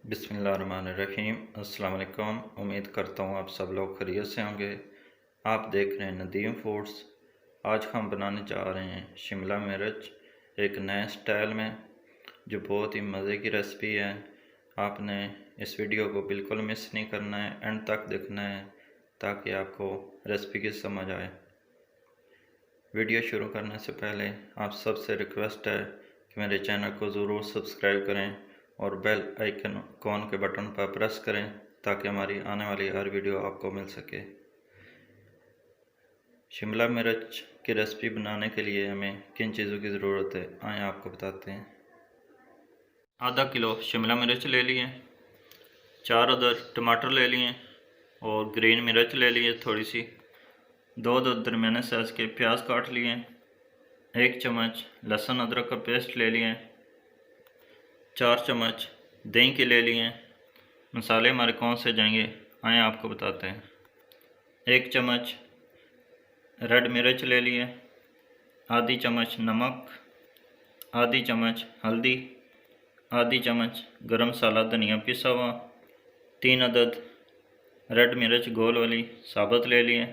बिस्मिल्लाहिर्रहमानिर्रहीम। अस्सलाम वालेकुम। उम्मीद करता हूँ आप सब लोग खैरियत से होंगे। आप देख रहे हैं नदीम फूड्स। आज हम बनाने जा रहे हैं शिमला मिर्च एक नए स्टाइल में, जो बहुत ही मज़े की रेसिपी है। आपने इस वीडियो को बिल्कुल मिस नहीं करना है, एंड तक देखना है ताकि आपको रेसिपी की समझ आए। वीडियो शुरू करने से पहले आप सबसे रिक्वेस्ट है कि मेरे चैनल को ज़रूर सब्सक्राइब करें और बेल आइकन कॉन के बटन पर प्रेस करें ताकि हमारी आने वाली हर वीडियो आपको मिल सके। शिमला मिर्च की रेसिपी बनाने के लिए हमें किन चीज़ों की ज़रूरत है, आए आपको बताते हैं। आधा किलो शिमला मिर्च ले लिए, 4 अदर टमाटर ले लिए और ग्रीन मिर्च ले लिए थोड़ी सी, 2 दरमियाने साइज़ के प्याज काट लिए, 1 चम्मच लहसुन अदरक का पेस्ट ले लिए, 4 चम्मच दही के ले लिए। मसाले हमारे कौन से जाएंगे आए आपको बताते हैं। 1 चम्मच रेड मिर्च ले लिए, आधी चम्मच नमक, आधी चम्मच हल्दी, आधी चम्मच गरम मसाला धनिया पिसा हुआ, 3 अदद रेड मिर्च गोल वाली साबुत ले लिए,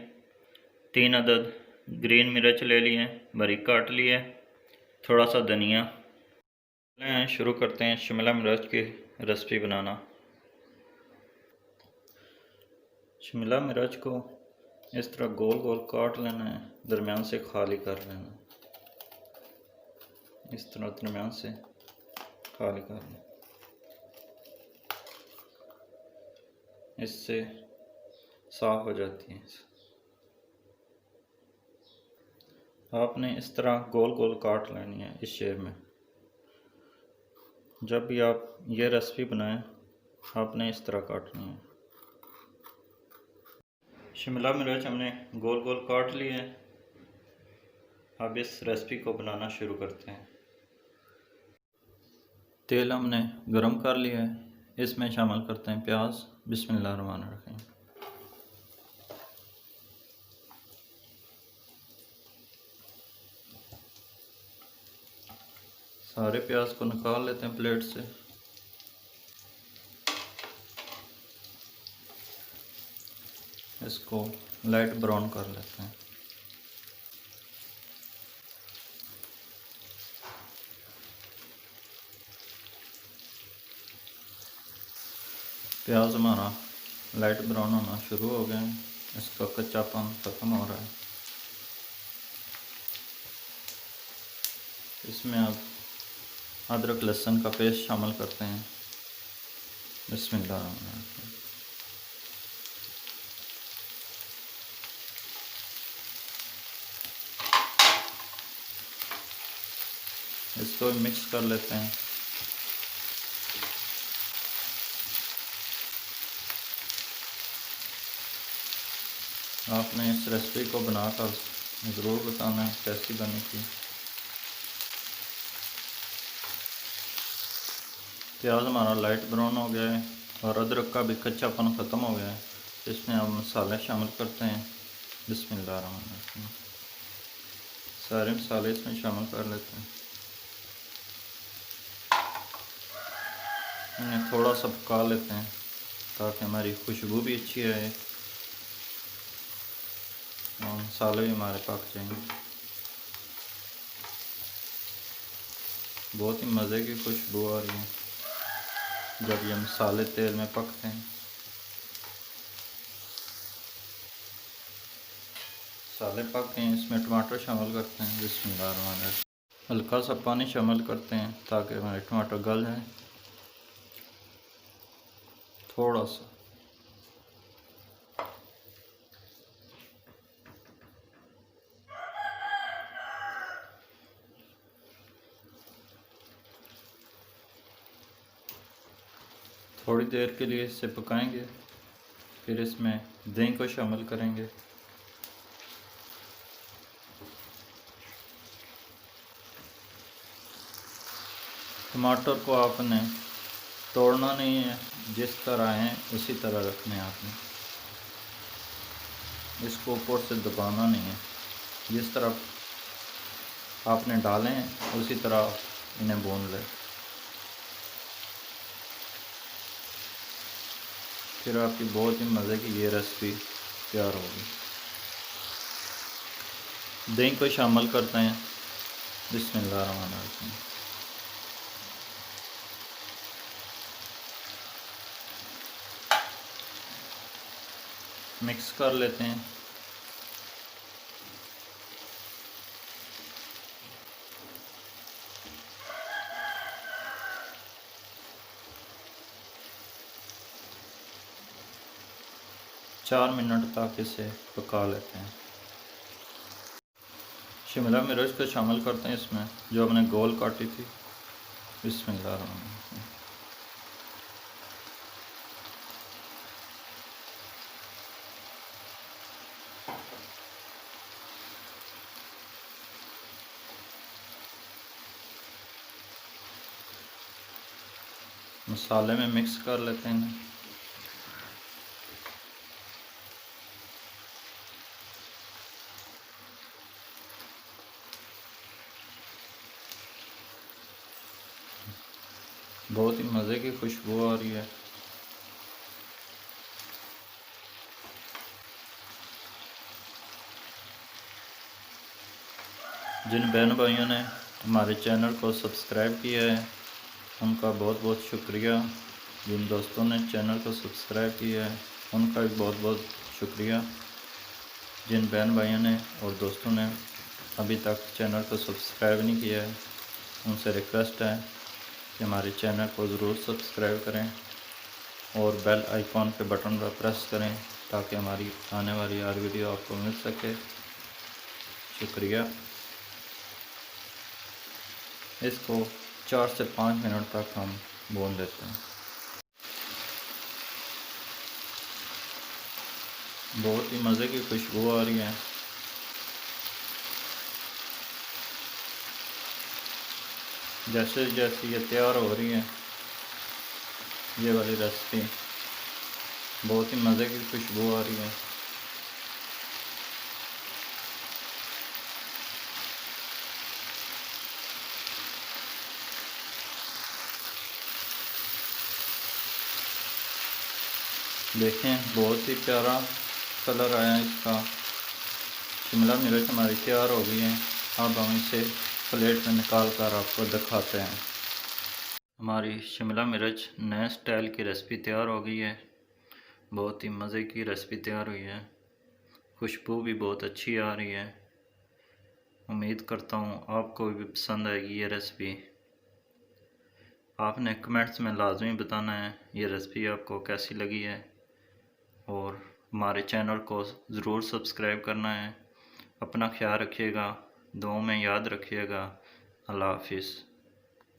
3 अदद ग्रीन मिर्च ले लिए बारीक काट लिए, थोड़ा सा धनिया। शुरू करते हैं शिमला मिर्च की रेसिपी बनाना। शिमला मिर्च को इस तरह गोल गोल काट लेना है, दरमियान से खाली कर लेना, इस तरह दरमियान से खाली कर लेना। इससे साफ हो जाती है। आपने इस तरह गोल गोल काट लेनी है इस शेप में। जब भी आप ये रेसिपी बनाएं आपने इस तरह काटनी है। शिमला मिर्च हमने गोल गोल काट लिए हैं। अब इस रेसिपी को बनाना शुरू करते हैं। तेल हमने गरम कर लिया है, इसमें शामिल करते हैं प्याज। बिस्मिल्लाहिर्रहमानिर्रहीम। सारे प्याज को निकाल लेते हैं प्लेट से। इसको लाइट ब्राउन कर लेते हैं। प्याज हमारा लाइट ब्राउन होना शुरू हो गया है, इसका कच्चापन ख़त्म हो रहा है। इसमें अब अदरक लहसुन का पेस्ट शामिल करते हैं। बिस्मिल्लाह। इसको मिक्स कर लेते हैं। आपने इस रेसिपी को बनाकर ज़रूर बताना है कैसी बनी थी। प्याज हमारा लाइट ब्राउन हो गया है और अदरक का भी कच्चापन ख़त्म हो गया है। इसमें हम मसाले शामिल करते हैं। बिस्मिल्लाहिर्रहमानिर्रहीम। सारे मसाले इसमें शामिल कर लेते हैं। इन्हें थोड़ा सा पका लेते हैं ताकि हमारी खुशबू भी अच्छी आए और मसाले भी हमारे पक जाएंगे। बहुत ही मज़े की खुशबू आ रही है जब ये मसाले तेल में पकते हैं। मसाले पक गए, इसमें टमाटर शामिल करते हैं। बिस्मिल्लाहिर्रहमानिर्रहीम। हल्का सा पानी शामिल करते हैं ताकि हमारे टमाटर गल जाए। थोड़ा सा थोड़ी देर के लिए इसे पकाएंगे, फिर इसमें दही को शामिल करेंगे। टमाटर को आपने तोड़ना नहीं है, जिस तरह है उसी तरह रखने हैं आपने। इसको ऊपर से दबाना नहीं है, जिस तरह आपने डाले हैं उसी तरह इन्हें भून लें। फिर आपकी बहुत ही मज़े की ये रेसिपी तैयार होगी। दही को शामिल करते हैं। बिस्मिल्लाहिर्रहमानिर्रहीम। मिक्स कर लेते हैं। चार मिनट तक इसे पका लेते हैं। शिमला मिर्च को शामिल करते हैं इसमें, जो हमने गोल काटी थी। बिस्मिल्लाहिर्रहमानिर्रहीम। मसाले में मिक्स कर लेते हैं। बहुत ही मज़े की खुशबू आ रही है। जिन बहन भाइयों ने हमारे चैनल को सब्सक्राइब किया है उनका बहुत बहुत शुक्रिया। जिन दोस्तों ने चैनल को सब्सक्राइब किया है उनका भी बहुत बहुत शुक्रिया। जिन बहन भाइयों ने और दोस्तों ने अभी तक चैनल को सब्सक्राइब नहीं किया है उनसे रिक्वेस्ट है कि हमारे चैनल को ज़रूर सब्सक्राइब करें और बेल आइकॉन के बटन पर प्रेस करें ताकि हमारी आने वाली हर वीडियो आपको मिल सके। शुक्रिया। इसको 4 से 5 मिनट तक हम भून लेते हैं। बहुत ही मज़े की खुशबू आ रही है। जैसे जैसे ये तैयार हो रही है ये वाली रेसिपी, बहुत ही मज़े की खुशबू आ रही है। देखें बहुत ही प्यारा कलर आया है इसका। शिमला मिर्च हमारी तैयार हो गई है। अब हम इसे प्लेट में निकाल कर आपको दिखाते हैं। हमारी शिमला मिर्च नए स्टाइल की रेसिपी तैयार हो गई है। बहुत ही मज़े की रेसिपी तैयार हुई है। खुशबू भी बहुत अच्छी आ रही है। उम्मीद करता हूँ आपको भी पसंद आएगी ये रेसिपी। आपने कमेंट्स में लाजमी बताना है ये रेसिपी आपको कैसी लगी है और हमारे चैनल को ज़रूर सब्सक्राइब करना है। अपना ख्याल रखिएगा, दुआओं में याद रखिएगा। अल्लाह हाफिज़।